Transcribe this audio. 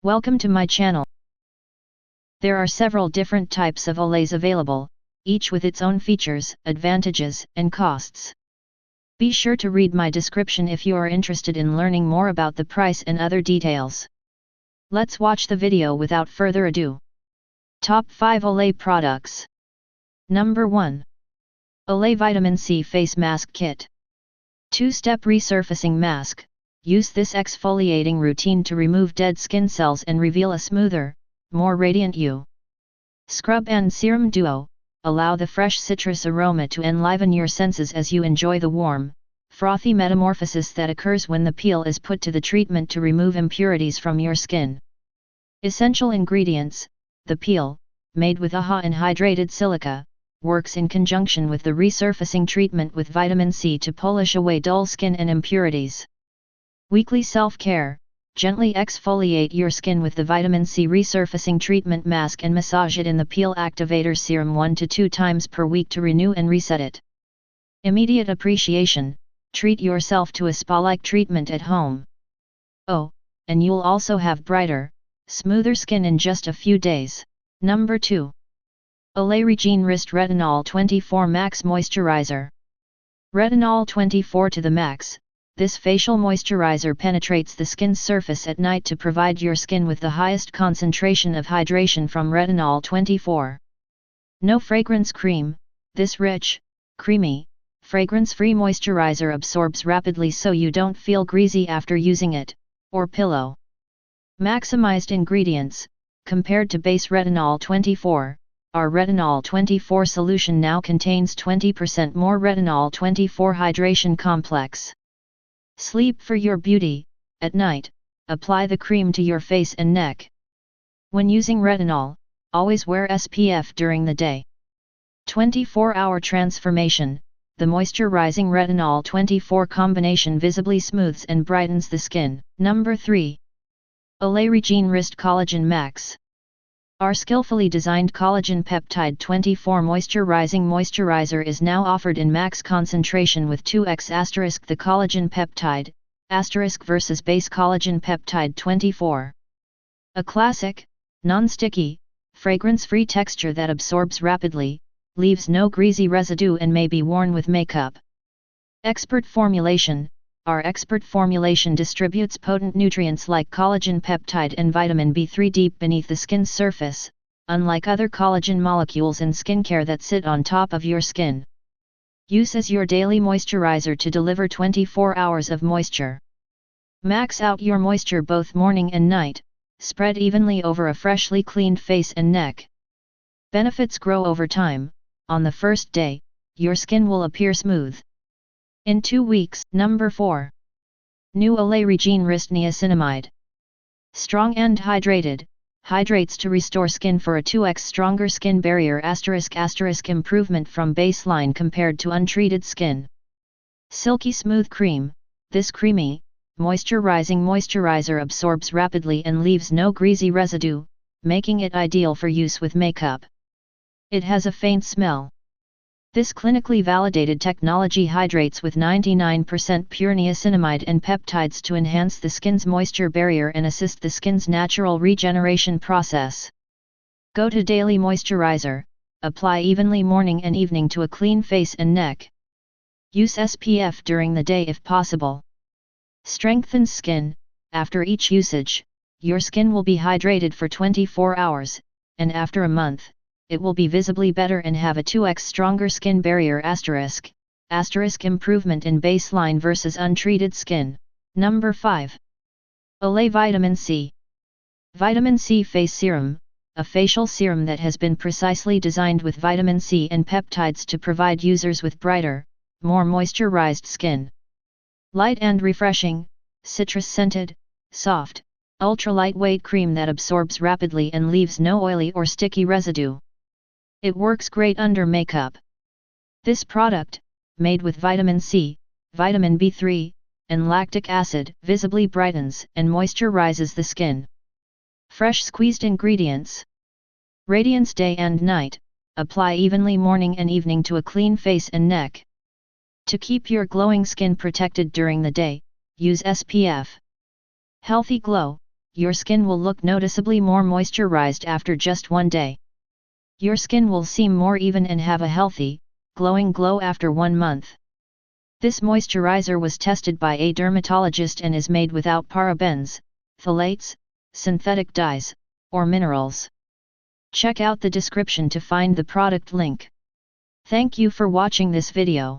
Welcome to my channel. There are several different types of Olays available, each with its own features, advantages, and costs. Be sure to read my description if you are interested in learning more about the price and other details. Let's watch the video without further ado. Top 5 Olay products. Number 1. Olay Vitamin C Face Mask Kit. 2-step resurfacing mask. Use this exfoliating routine to remove dead skin cells and reveal a smoother, more radiant you. Scrub and Serum Duo. Allow the fresh citrus aroma to enliven your senses as you enjoy the warm, frothy metamorphosis that occurs when the peel is put to the treatment to remove impurities from your skin. Essential ingredients. The peel, made with AHA and hydrated silica, works in conjunction with the resurfacing treatment with vitamin C to polish away dull skin and impurities. Weekly self-care. Gently exfoliate your skin with the vitamin C resurfacing treatment mask and massage it in the peel activator serum 1 to 2 times per week to renew and reset it. Immediate appreciation. Treat yourself to a spa-like treatment at home. Oh, and you'll also have brighter, smoother skin in just a few days. Number 2. Olay Regenerist Retinol 24 Max Moisturizer. Retinol 24 to the max. This facial moisturizer penetrates the skin's surface at night to provide your skin with the highest concentration of hydration from Retinol 24. No fragrance cream. This rich, creamy, fragrance-free moisturizer absorbs rapidly so you don't feel greasy after using it, or pillow. Maximized ingredients. Compared to base Retinol 24, our Retinol 24 solution now contains 20% more Retinol 24 hydration complex. Sleep for your beauty. At night, apply the cream to your face and neck. When using retinol, always wear SPF during the day. 24-hour transformation. The moisturizing Retinol 24 combination visibly smooths and brightens the skin. Number 3. Olay Regenerist Collagen Max. Our skillfully designed Collagen Peptide 24 moisturizer is now offered in max concentration with 2x** the Collagen Peptide, * versus base Collagen Peptide 24. A classic, non-sticky, fragrance-free texture that absorbs rapidly, leaves no greasy residue and may be worn with makeup. Expert formulation. Our expert formulation distributes potent nutrients like collagen peptide and vitamin B3 deep beneath the skin's surface, unlike other collagen molecules in skincare that sit on top of your skin. Use as your daily moisturizer to deliver 24 hours of moisture. Max out your moisture both morning and night, spread evenly over a freshly cleaned face and neck. Benefits grow over time. On the first day, your skin will appear smooth. In 2 weeks. Number 4. New Olay Regenerist Niacinamide. Strong and hydrated, hydrates to restore skin for a 2x stronger skin barrier ** improvement from baseline compared to untreated skin. Silky smooth cream. This creamy, moisturizing moisturizer absorbs rapidly and leaves no greasy residue, making it ideal for use with makeup. It has a faint smell. This clinically validated technology hydrates with 99% pure niacinamide and peptides to enhance the skin's moisture barrier and assist the skin's natural regeneration process. Go to daily moisturizer, apply evenly morning and evening to a clean face and neck. Use SPF during the day if possible. Strengthens skin. After each usage, your skin will be hydrated for 24 hours, and after a month, it will be visibly better and have a 2x stronger skin barrier * improvement in baseline versus untreated skin. Number 5. Olay Vitamin C. Vitamin C Face Serum, a facial serum that has been precisely designed with vitamin C and peptides to provide users with brighter, more moisturized skin. Light and refreshing, citrus-scented, soft, ultra-lightweight cream that absorbs rapidly and leaves no oily or sticky residue. It works great under makeup. This product, made with vitamin C, vitamin B3, and lactic acid, visibly brightens and moisturizes the skin. Fresh squeezed ingredients. Radiance day and night. Apply evenly morning and evening to a clean face and neck. To keep your glowing skin protected during the day, use SPF. Healthy glow. your skin will look noticeably more moisturized after just 1 day. Your skin will seem more even and have a healthy, glowing glow after 1 month. This moisturizer was tested by a dermatologist and is made without parabens, phthalates, synthetic dyes, or minerals. Check out the description to find the product link. Thank you for watching this video.